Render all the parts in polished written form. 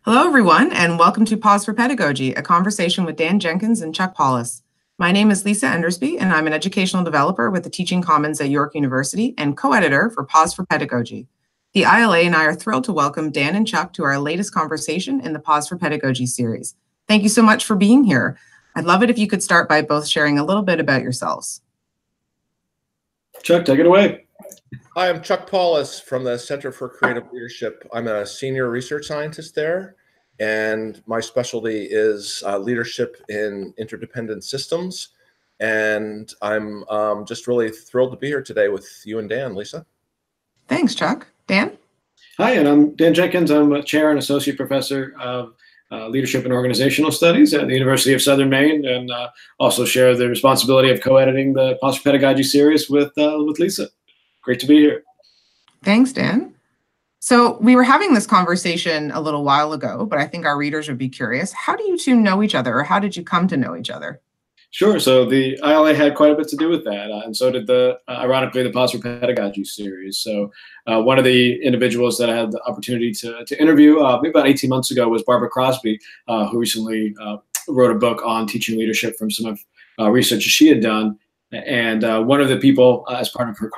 Hello, everyone, and welcome to Pause for Pedagogy, a conversation with Dan Jenkins and Chuck Palus. My name is Lisa Endersby, and I'm an educational developer with the Teaching Commons at York University and co-editor for Pause for Pedagogy. The ILA and I are thrilled to welcome Dan and Chuck to our latest conversation in the Pause for Pedagogy series. Thank you so much for being here. I'd love it if you could start by both sharing a little bit about yourselves. Chuck, take it away. Hi, I'm Chuck Palus from the Center for Creative Leadership. I'm a senior research scientist there, and my specialty is leadership in interdependent systems. And I'm just really thrilled to be here today with you and Dan, Lisa. Thanks, Chuck. Dan? Hi, and I'm Dan Jenkins. I'm a chair and associate professor of leadership and organizational studies at the University of Southern Maine, and also share the responsibility of co-editing the Pause for Pedagogy series with Lisa. Great to be here. Thanks, Dan. So we were having this conversation a little while ago, but I think our readers would be curious. How do you two know each other, or how did you come to know each other? Sure. So the ILA had quite a bit to do with that, and so did ironically, the Pause for Pedagogy series. So one of the individuals that I had the opportunity to interview maybe about 18 months ago was Barbara Crosby, who recently wrote a book on teaching leadership from some of research she had done. And one of the people, as part of her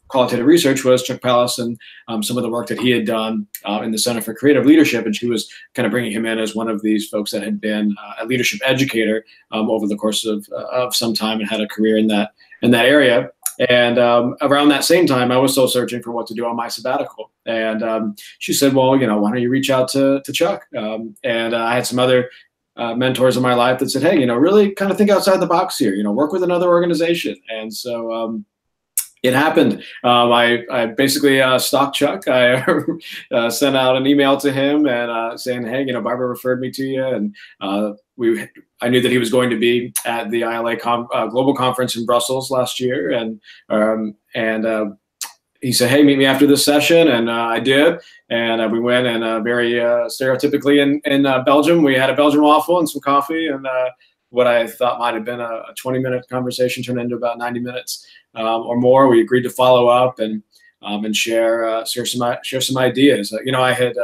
qualitative research, was Chuck Palus and some of the work that he had done in the Center for Creative Leadership. And she was kind of bringing him in as one of these folks that had been a leadership educator over the course of some time and had a career in that area. And around that same time, I was still searching for what to do on my sabbatical. And she said, well, why don't you reach out to Chuck? And I had some other mentors in my life that said, hey, really kind of think outside the box here, work with another organization. And so it happened. I basically stalked Chuck. I sent out an email to him and saying, hey, Barbara referred me to you. And I knew that he was going to be at the ILA Global Conference in Brussels last year. And he said, hey, meet me after this session. And I did. And we went, and very stereotypically in Belgium, we had a Belgian waffle and some coffee. And what I thought might have been a 20-minute conversation turned into about 90 minutes or more. We agreed to follow up and share some ideas. I had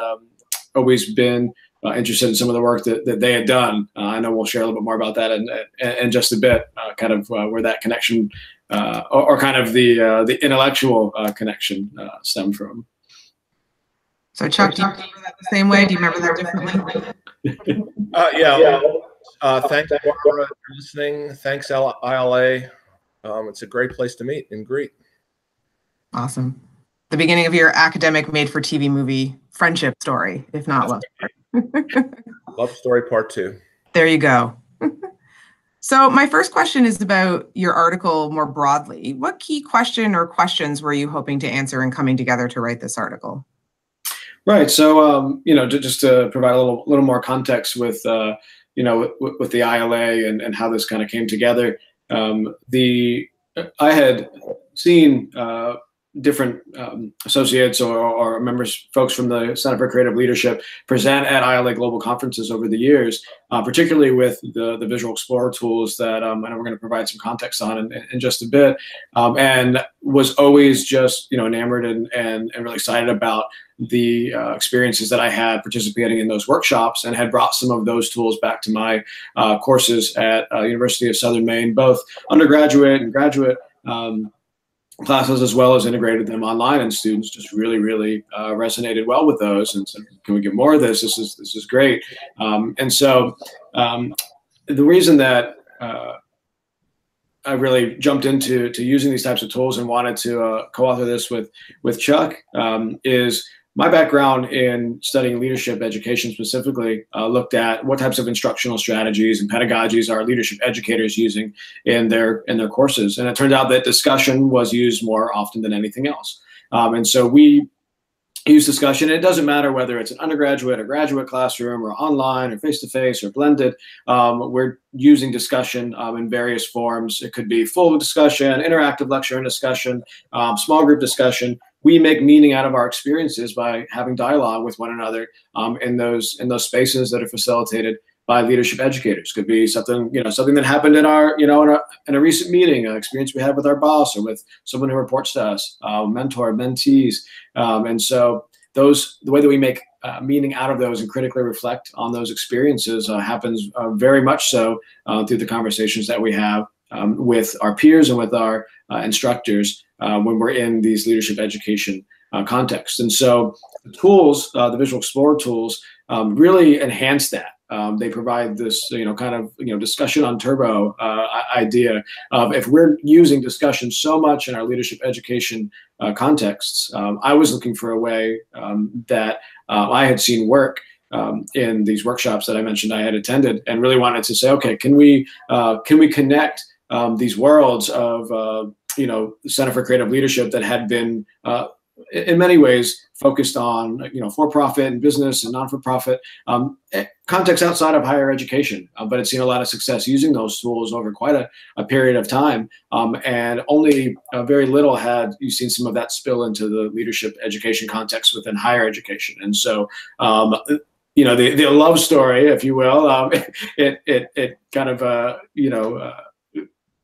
always been interested in some of the work that they had done. I know we'll share a little bit more about that in just a bit, kind of where that connection or kind of the intellectual connection stemmed from. So Chuck, do you remember that the same way? Do you remember that differently? Thanks, Barbara, for listening. Thanks, ILA. It's a great place to meet and greet. Awesome. The beginning of your academic made-for-TV movie friendship story, if not love story. Love story part 2. There you go. So my first question is about your article more broadly. What key question or questions were you hoping to answer in coming together to write this article? Right. So, just to provide a little more context with the ILA and how this kind of came together, I had seen different associates or members, folks from the Center for Creative Leadership present at ILA global conferences over the years, particularly with the Visual Explorer tools that I know we're going to provide some context on in just a bit, and was always just enamored and really excited about the experiences that I had participating in those workshops, and had brought some of those tools back to my courses at University of Southern Maine, both undergraduate and graduate classes, as well as integrated them online, and students just really resonated well with those and said, can we get more of this? This is great. And so the reason that I really jumped into using these types of tools and wanted to co-author this with Chuck is my background in studying leadership education specifically looked at what types of instructional strategies and pedagogies are leadership educators using in their courses. And it turned out that discussion was used more often than anything else. And so we use discussion. It doesn't matter whether it's an undergraduate or graduate classroom or online or face-to-face or blended. We're using discussion in various forms. It could be full discussion, interactive lecture and discussion, small group discussion. We make meaning out of our experiences by having dialogue with one another in those spaces that are facilitated by leadership educators. Could be something that happened in our in a recent meeting, an experience we had with our boss or with someone who reports to us, mentor, mentees, and so the way that we make meaning out of those and critically reflect on those experiences happens very much so through the conversations that we have with our peers and with our instructors when we're in these leadership education contexts. And so the tools, the Visual Explorer tools, really enhance that. They provide this, kind of, discussion on turbo idea of if we're using discussion so much in our leadership education contexts. I was looking for a way that I had seen work in these workshops that I mentioned I had attended, and really wanted to say, okay, can we connect these worlds of the Center for Creative Leadership that had been in many ways focused on for-profit and business and non-for-profit context outside of higher education, but it's seen a lot of success using those tools over quite a period of time, and only very little had you seen some of that spill into the leadership education context within higher education. And so the love story, if you will, it kind of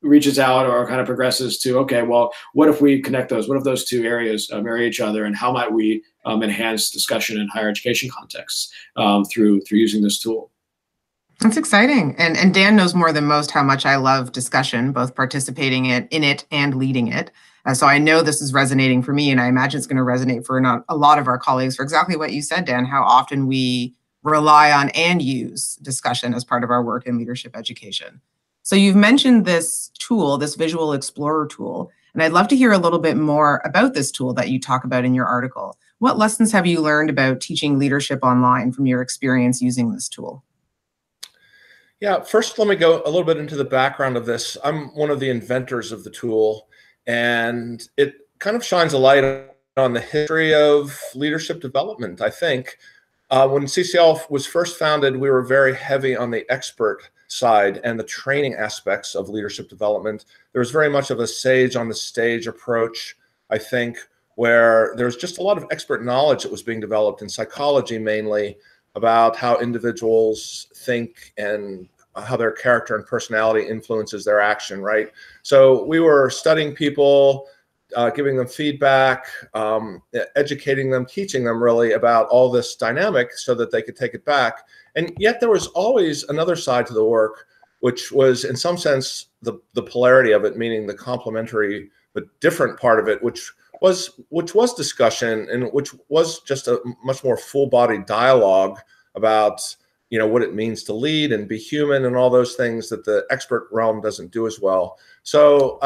reaches out or kind of progresses to, okay, well, what if we connect those? What if those two areas marry each other, and how might we enhance discussion in higher education contexts through using this tool? That's exciting. And Dan knows more than most how much I love discussion, both participating in it and leading it. So I know this is resonating for me, and I imagine it's going to resonate for a lot of our colleagues for exactly what you said, Dan, how often we rely on and use discussion as part of our work in leadership education. So you've mentioned this tool, this Visual Explorer tool, and I'd love to hear a little bit more about this tool that you talk about in your article. What lessons have you learned about teaching leadership online from your experience using this tool? Yeah, first, let me go a little bit into the background of this. I'm one of the inventors of the tool, and it kind of shines a light on the history of leadership development, I think. When CCL was first founded, we were very heavy on the expert side and the training aspects of leadership development. There was very much of a sage on the stage approach, I think, where there was just a lot of expert knowledge that was being developed in psychology mainly about how individuals think and how their character and personality influences their action, right? So we were studying people, giving them feedback, educating them, teaching them really about all this dynamic so that they could take it back. And yet there was always another side to the work, which was in some sense the polarity of it, meaning the complementary but different part of it, which was discussion, and which was just a much more full-bodied dialogue about what it means to lead and be human and all those things that the expert realm doesn't do as well. So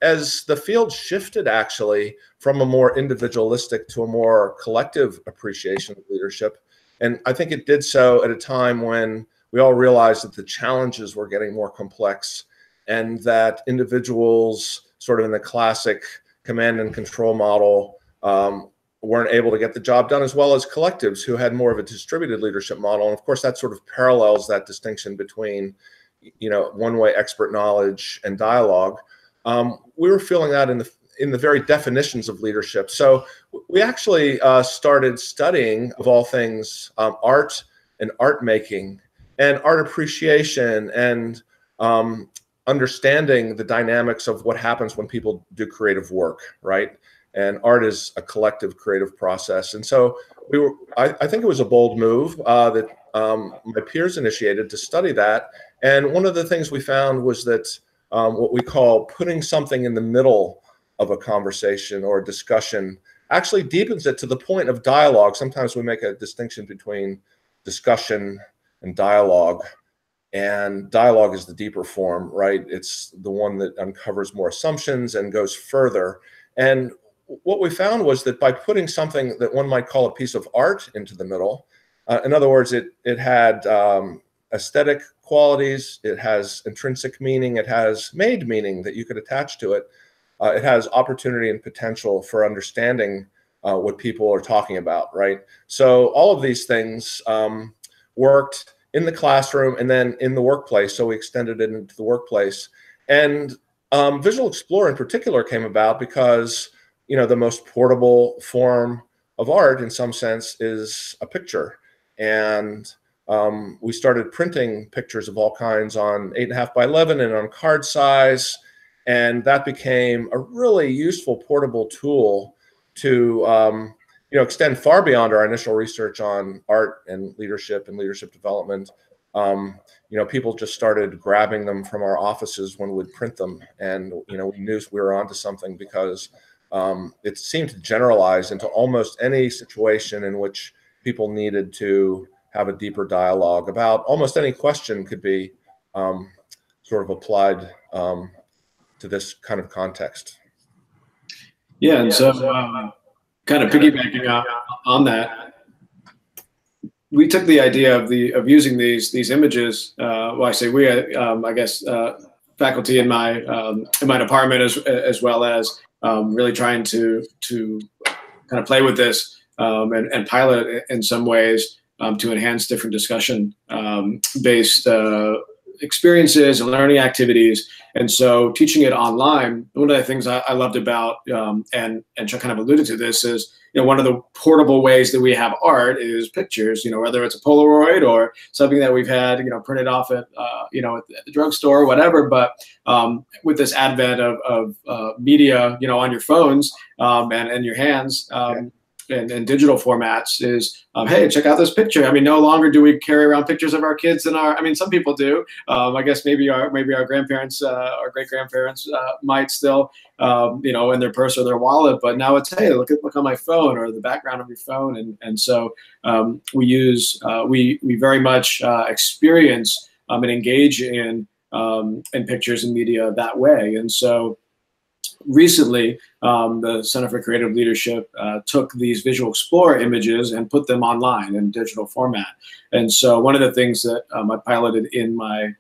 as the field shifted actually from a more individualistic to a more collective appreciation of leadership, and I think it did so at a time when we all realized that the challenges were getting more complex, and that individuals sort of in the classic command and control model weren't able to get the job done, as well as collectives who had more of a distributed leadership model. And of course, that sort of parallels that distinction between, one-way expert knowledge and dialogue. We were feeling that in the very definitions of leadership. So we actually started studying, of all things, art and art making and art appreciation and understanding the dynamics of what happens when people do creative work, right? And art is a collective creative process. And so I think it was a bold move that my peers initiated to study that. And one of the things we found was that what we call putting something in the middle of a conversation or a discussion actually deepens it to the point of dialogue. Sometimes we make a distinction between discussion and dialogue is the deeper form, right? It's the one that uncovers more assumptions and goes further. And what we found was that by putting something that one might call a piece of art into the middle, in other words, it had aesthetic qualities, it has intrinsic meaning, it has made meaning that you could attach to it. It has opportunity and potential for understanding what people are talking about, right? So all of these things worked in the classroom and then in the workplace. So we extended it into the workplace. And Visual Explorer in particular came about because the most portable form of art in some sense is a picture. And we started printing pictures of all kinds on 8.5 by 11 and on card size. And that became a really useful portable tool to extend far beyond our initial research on art and leadership development. People just started grabbing them from our offices when we'd print them, and we knew we were onto something, because it seemed to generalize into almost any situation in which people needed to have a deeper dialogue about almost any question could be sort of applied to this kind of context. Yeah, and so kind of piggybacking on that, we took the idea of using these images. Well, I say we, I guess, faculty in my department, as well as really trying to kind of play with this and pilot it in some ways to enhance different discussion based experiences and learning activities. And so teaching it online, one of the things I loved about, and Chuck kind of alluded to this, is, one of the portable ways that we have art is pictures, whether it's a Polaroid or something that we've had, printed off at, at the drugstore or whatever. But with this advent of media, on your phones and in your hands, and digital formats, is, hey, check out this picture. I mean, no longer do we carry around pictures of our kids in our, I mean, some people do. I guess maybe our grandparents, our great grandparents might still, in their purse or their wallet. But now it's, hey, look on my phone, or the background of your phone. And so we very much experience and engage in pictures and media that way. And so recently, the Center for Creative Leadership took these Visual Explorer images and put them online in digital format. And so one of the things that I piloted in my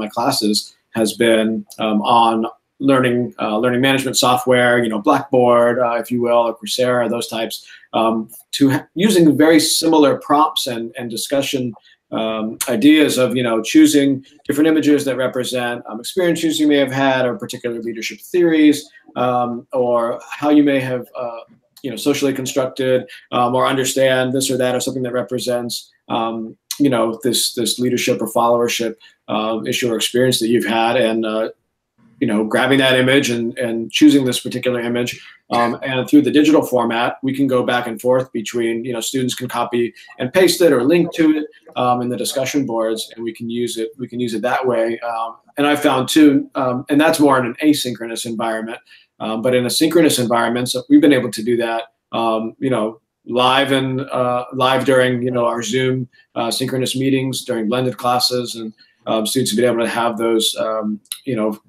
classes has been on learning management software, Blackboard, if you will, or Coursera, those types, using very similar prompts and discussion ideas of, choosing different images that represent experiences you may have had, or particular leadership theories, or how you may have, socially constructed or understand this or that, or something that represents, this leadership or followership issue or experience that you've had, and grabbing that image and choosing this particular image. And through the digital format, we can go back and forth between, students can copy and paste it or link to it in the discussion boards, and we can use it. We can use it that way. And I found too, and that's more in an asynchronous environment, but in a synchronous environment, so we've been able to do that, live during, our Zoom synchronous meetings, during blended classes, and students have been able to have those,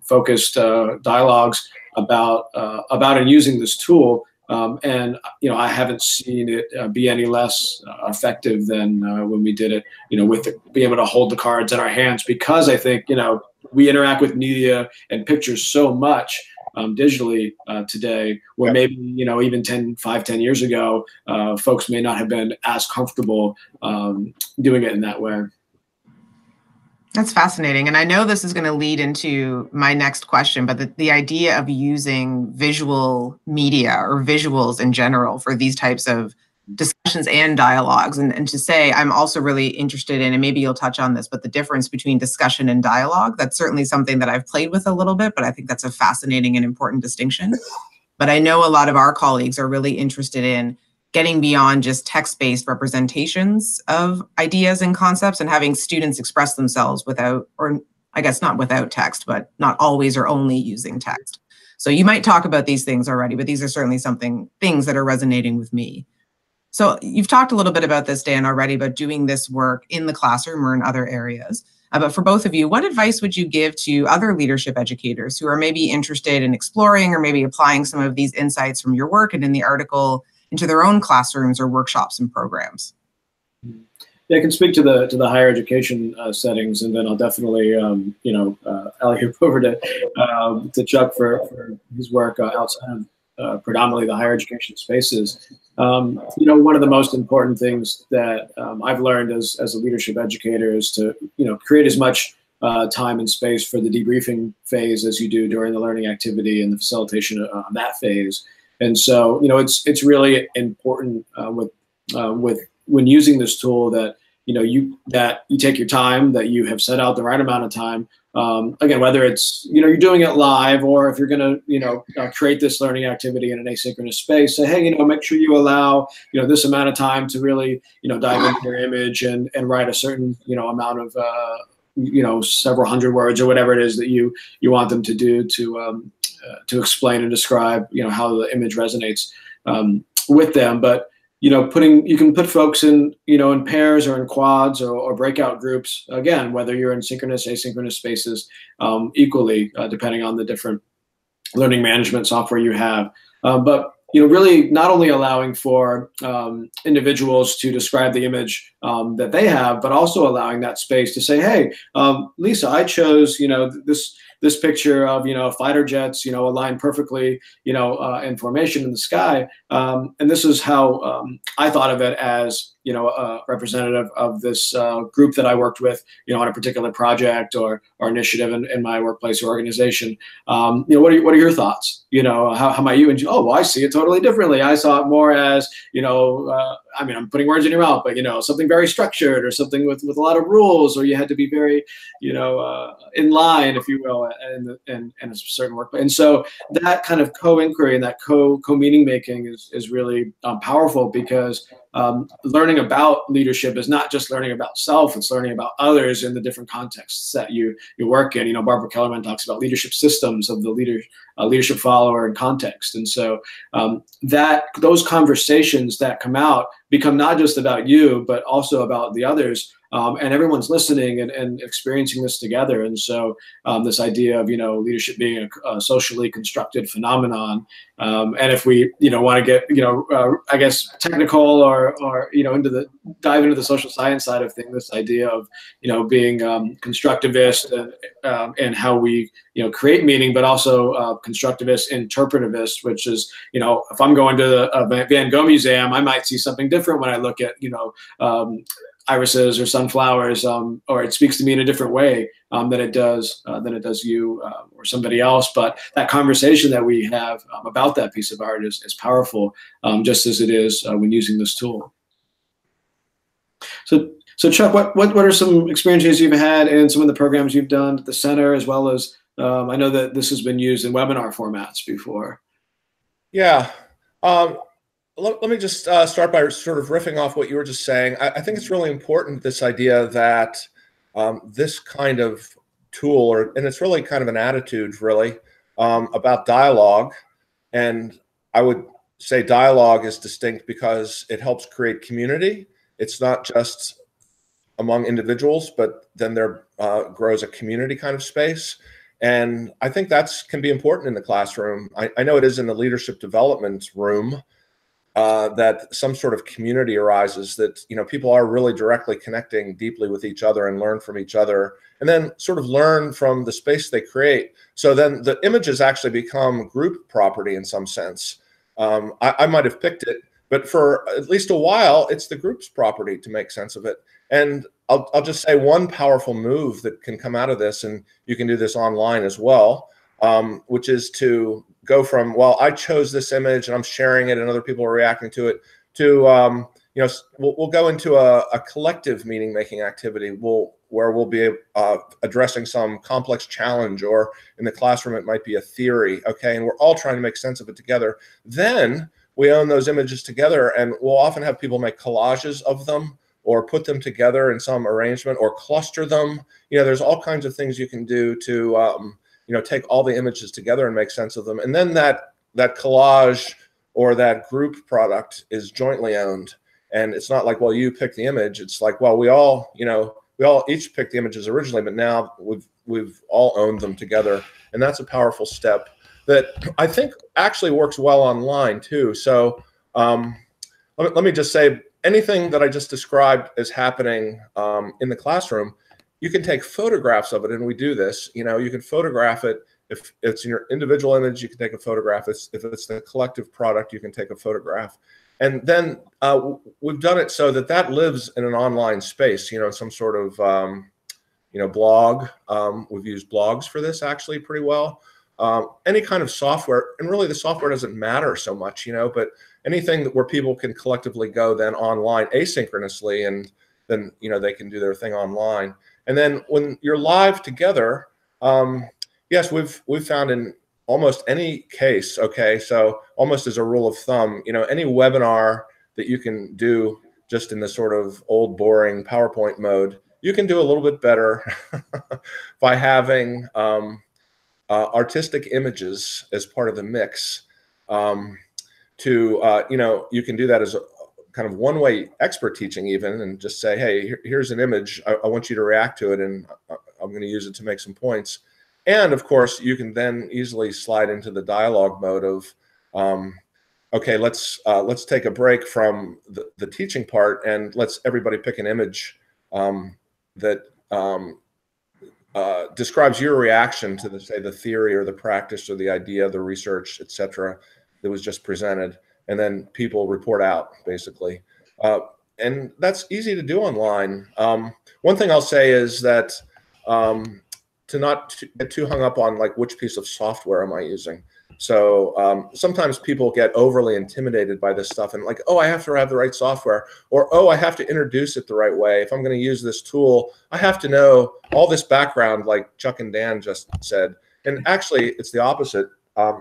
focused dialogues about and using this tool. And, I haven't seen it be any less effective than when we did it, with being able to hold the cards in our hands, because I think, we interact with media and pictures so much digitally today, where maybe, even 5, 10 years ago, folks may not have been as comfortable doing it in that way. That's fascinating. And I know this is going to lead into my next question, but the idea of using visual media or visuals in general for these types of discussions and dialogues, and to say, I'm also really interested in, and maybe you'll touch on this, but the difference between discussion and dialogue, that's certainly something that I've played with a little bit, but I think that's a fascinating and important distinction. But I know a lot of our colleagues are really interested in getting beyond just text-based representations of ideas and concepts, and having students express themselves without, or I guess not without text, but not always or only using text. So you might talk about these things already, but these are certainly things that are resonating with me. So you've talked a little bit about this, Dan, already, about doing this work in the classroom or in other areas. But for both of you, what advice would you give to other leadership educators who are maybe interested in exploring or maybe applying some of these insights from your work and in the article into their own classrooms or workshops and programs? Yeah, I can speak to the higher education settings, and then I'll definitely alley-oop over to Chuck for his work outside of predominantly the higher education spaces. One of the most important things that I've learned as a leadership educator is to create as much time and space for the debriefing phase as you do during the learning activity and the facilitation of that phase. And so, it's really important with when using this tool that you take your time, that you have set out the right amount of time again, whether it's, you're doing it live, or if you're going to, create this learning activity in an asynchronous space, say, hey, make sure you allow, this amount of time to really, dive into your image and write a certain, amount of, several hundred words or whatever it is that you want them to do to explain and describe, how the image resonates with them. But you can put folks in, in pairs or in quads or breakout groups, again, whether you're in synchronous, asynchronous spaces, equally, depending on the different learning management software you have. But really not only allowing for individuals to describe the image that they have, but also allowing that space to say, hey, Lisa, I chose, this picture of, fighter jets, aligned perfectly, in formation in the sky. And this is how I thought of it as, a representative of this group that I worked with, on a particular project or initiative in my workplace or organization. What are your thoughts? How might you? And well, I see it totally differently. I saw it more as, I'm putting words in your mouth, but something very structured, or something with a lot of rules, or you had to be very, in line, if you will, in a certain work. And so that kind of co-inquiry and that co-meaning making is really powerful, because learning about leadership is not just learning about self, it's learning about others in the different contexts that you work in. Barbara Kellerman talks about leadership systems of the leadership follower and context. And so those conversations that come out become not just about you, but also about the others. And everyone's listening and experiencing this together. And so this idea of, leadership being a socially constructed phenomenon. And if we, want to get, I guess, technical or dive into the social science side of things, this idea of, being constructivist and how we, create meaning, but also constructivist, interpretivist, which is, if I'm going to a Van Gogh museum, I might see something different when I look at, irises or sunflowers, or it speaks to me in a different way than it does you or somebody else. But that conversation that we have about that piece of art is powerful, just as it is when using this tool. So Chuck, what are some experiences you've had in some of the programs you've done at the center, as well as I know that this has been used in webinar formats before? Yeah. Let me just start by sort of riffing off what you were just saying. I think it's really important, this idea that this kind of tool, and it's really kind of an attitude, really, about dialogue. And I would say dialogue is distinct because it helps create community. It's not just among individuals, but then there grows a community kind of space. And I think that's can be important in the classroom. I know it is in the leadership development room. That some sort of community arises, that people are really directly connecting deeply with each other and learn from each other, and then sort of learn from the space they create. So then the images actually become group property in some sense. I might have picked it, but for at least a while, it's the group's property to make sense of it. And I'll just say one powerful move that can come out of this, and you can do this online as well, which is to go from, well, I chose this image and I'm sharing it and other people are reacting to it, to, we'll go into a collective meaning making activity where we'll be addressing some complex challenge, or in the classroom, it might be a theory. Okay. And we're all trying to make sense of it together. Then we own those images together, and we'll often have people make collages of them, or put them together in some arrangement, or cluster them. There's all kinds of things you can do to, take all the images together and make sense of them. And then that collage or that group product is jointly owned. And it's not like, well, you pick the image. It's like, well, we all each picked the images originally, but now we've all owned them together. And that's a powerful step that I think actually works well online too. So let me just say, anything that I just described as happening in the classroom, you can take photographs of it, and we do this. You can photograph it. If it's in your individual image, you can take a photograph. If it's the collective product, you can take a photograph. And then we've done it so that lives in an online space, some sort of, blog. We've used blogs for this actually pretty well. Any kind of software, and really the software doesn't matter so much, but anything where people can collectively go then online asynchronously, and then, they can do their thing online. And then when you're live together, Yes, we've found in almost any case, okay, so almost as a rule of thumb, any webinar that you can do just in the sort of old boring PowerPoint mode, you can do a little bit better by having artistic images as part of the mix. You can do that as a kind of one-way expert teaching even, and just say, hey, here's an image. I want you to react to it, and I'm going to use it to make some points. And of course, you can then easily slide into the dialogue mode of, okay, let's take a break from the teaching part, and let's everybody pick an image that describes your reaction to the theory or the practice or the idea, the research, etc., that was just presented, and then people report out basically. And that's easy to do online. One thing I'll say is that to not get too hung up on like which piece of software am I using. So sometimes people get overly intimidated by this stuff and like, oh, I have to have the right software, or oh, I have to introduce it the right way. If I'm going to use this tool, I have to know all this background, like Chuck and Dan just said. And actually, it's the opposite.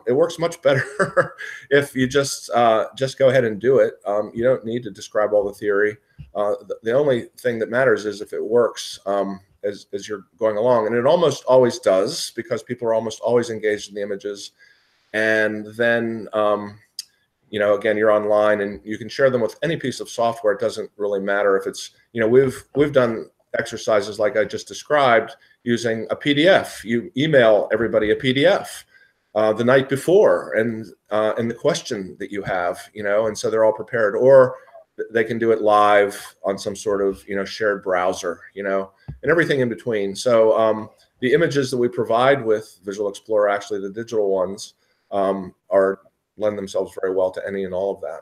It works much better if you just go ahead and do it. You don't need to describe all the theory. The only thing that matters is if it works as you're going along, and it almost always does, because people are almost always engaged in the images. And then, again, you're online and you can share them with any piece of software. It doesn't really matter if it's, we've done exercises like I just described using a PDF. You email everybody a PDF the night before and the question that you have, and so they're all prepared, or they can do it live on some sort of, shared browser, and everything in between. So the images that we provide with Visual Explorer, actually the digital ones, lend themselves very well to any and all of that.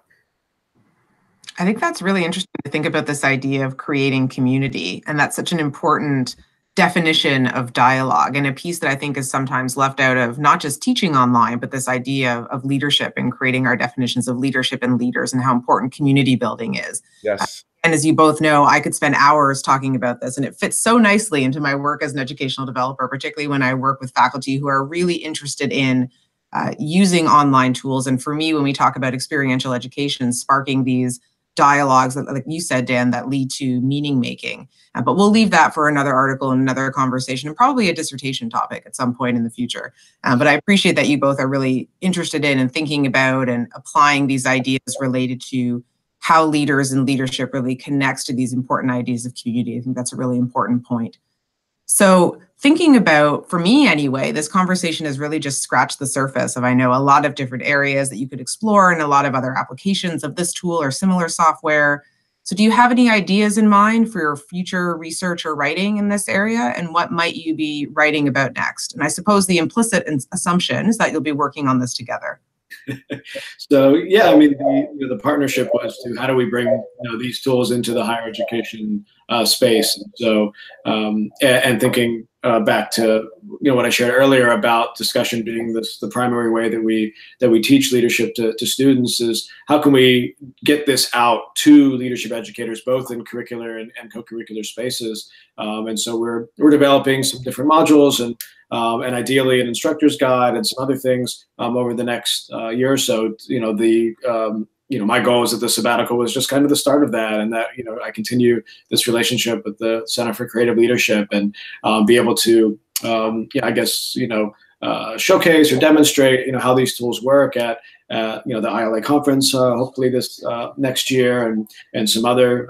I think that's really interesting to think about this idea of creating community, and that's such an important definition of dialogue, and a piece that I think is sometimes left out of not just teaching online, but this idea of leadership and creating our definitions of leadership and leaders and how important community building is. Yes. And as you both know, I could spend hours talking about this, and it fits so nicely into my work as an educational developer, particularly when I work with faculty who are really interested in using online tools. And for me, when we talk about experiential education, sparking these dialogues, like you said, Dan, that lead to meaning making. But we'll leave that for another article and another conversation, and probably a dissertation topic at some point in the future. But I appreciate that you both are really interested in and thinking about and applying these ideas related to how leaders and leadership really connects to these important ideas of community. I think that's a really important point. So thinking about, for me anyway, this conversation has really just scratched the surface of, I know, a lot of different areas that you could explore and a lot of other applications of this tool or similar software. So do you have any ideas in mind for your future research or writing in this area? And what might you be writing about next? And I suppose the implicit assumption is that you'll be working on this together. So yeah, I mean, the partnership was to how do we bring these tools into the higher education space. And so and thinking back to what I shared earlier about discussion being the primary way that we teach leadership to students, is how can we get this out to leadership educators both in curricular and co-curricular spaces. And so we're developing some different modules and ideally an instructor's guide and some other things over the next year or so. My goal is that the sabbatical was just kind of the start of that, and that I continue this relationship with the Center for Creative Leadership and be able to showcase or demonstrate how these tools work at the ILA conference hopefully this next year, and some other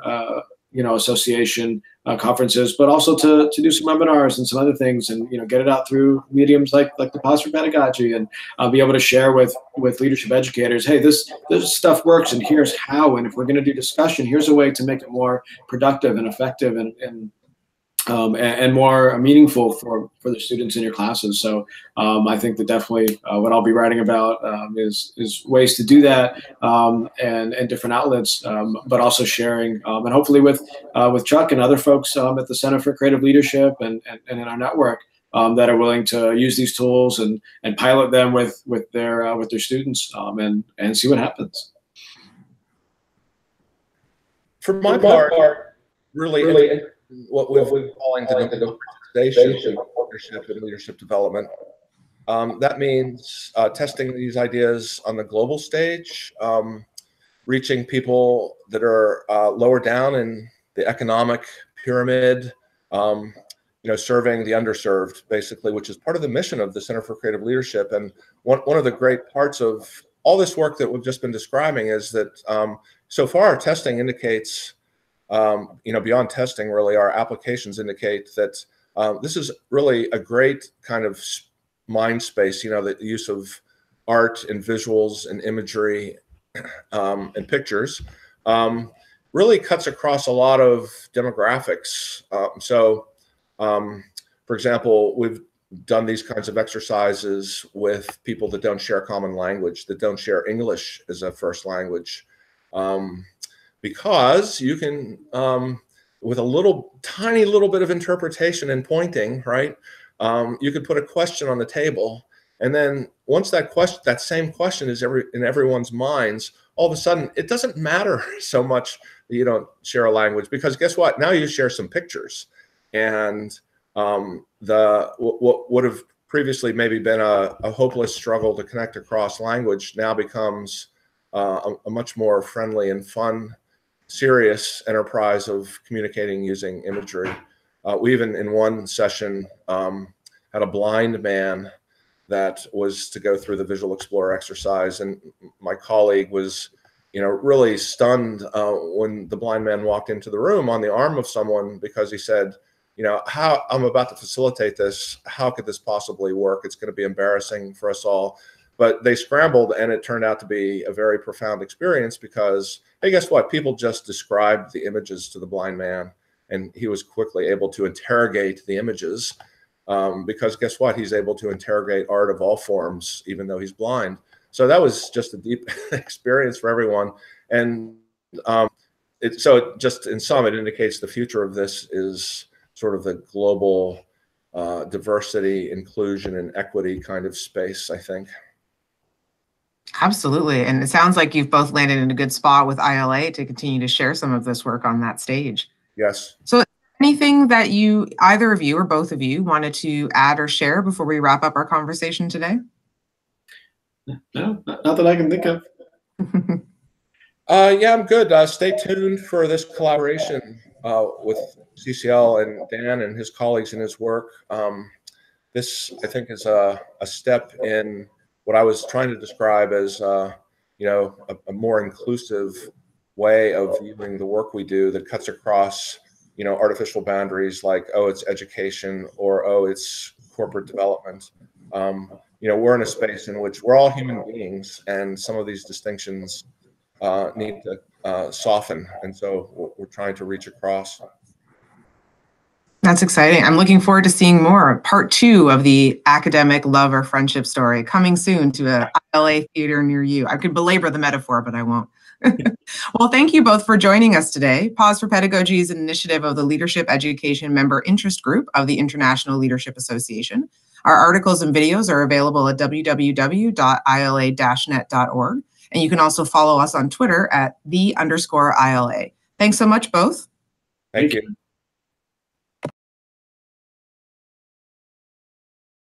association conferences, but also to do some webinars and some other things, and get it out through mediums like the Palus for Pedagogy, and be able to share with leadership educators, hey, this stuff works, and here's how, and if we're going to do discussion, here's a way to make it more productive and effective and more meaningful for the students in your classes. So I think that definitely what I'll be writing about is ways to do that, and different outlets, but also sharing, and hopefully with Chuck and other folks at the Center for Creative Leadership and in our network that are willing to use these tools and pilot them with their students, and see what happens. For my part, really what we've been calling the democratization leadership and leadership development. That means testing these ideas on the global stage, reaching people that are lower down in the economic pyramid, serving the underserved, basically, which is part of the mission of the Center for Creative Leadership. And one of the great parts of all this work that we've just been describing is that so far our testing indicates, beyond testing, really, our applications indicate that this is really a great kind of mind space, the use of art and visuals and imagery and pictures really cuts across a lot of demographics. For example, we've done these kinds of exercises with people that don't share a common language, that don't share English as a first language, because you can, with a tiny little bit of interpretation and pointing, right, you could put a question on the table, and then once that same question is in everyone's minds, all of a sudden it doesn't matter so much that you don't share a language, because guess what? Now you share some pictures, and what would have previously maybe been a hopeless struggle to connect across language now becomes a much more friendly and fun, serious enterprise of communicating using imagery. We even in one session had a blind man that was to go through the Visual Explorer exercise, and my colleague was really stunned when the blind man walked into the room on the arm of someone, because he said, how I'm about to facilitate this, how could this possibly work? It's going to be embarrassing for us all. But they scrambled, and it turned out to be a very profound experience, because, hey, guess what? People just described the images to the blind man, and he was quickly able to interrogate the images, because guess what? He's able to interrogate art of all forms, even though he's blind. So that was just a deep experience for everyone. And so just in sum, it indicates the future of this is sort of the global diversity, inclusion, and equity kind of space, I think. Absolutely. And it sounds like you've both landed in a good spot with ILA to continue to share some of this work on that stage. Yes. So anything that either of you or both of you wanted to add or share before we wrap up our conversation today? No, not that I can think of. Yeah, I'm good. Stay tuned for this collaboration with CCL and Dan and his colleagues in his work. This, I think, is a step in what I was trying to describe as, a more inclusive way of viewing the work we do that cuts across, artificial boundaries like, oh, it's education, or, oh, it's corporate development. We're in a space in which we're all human beings, and some of these distinctions need to soften. And so we're trying to reach across. That's exciting. I'm looking forward to seeing more. Part 2 of the academic love or friendship story coming soon to a ILA theater near you. I could belabor the metaphor, but I won't. Well, thank you both for joining us today. Pause for Pedagogy is an initiative of the Leadership Education Member Interest Group of the International Leadership Association. Our articles and videos are available at www.ila-net.org. And you can also follow us on Twitter at @the_ILA. Thanks so much, both. Thank you.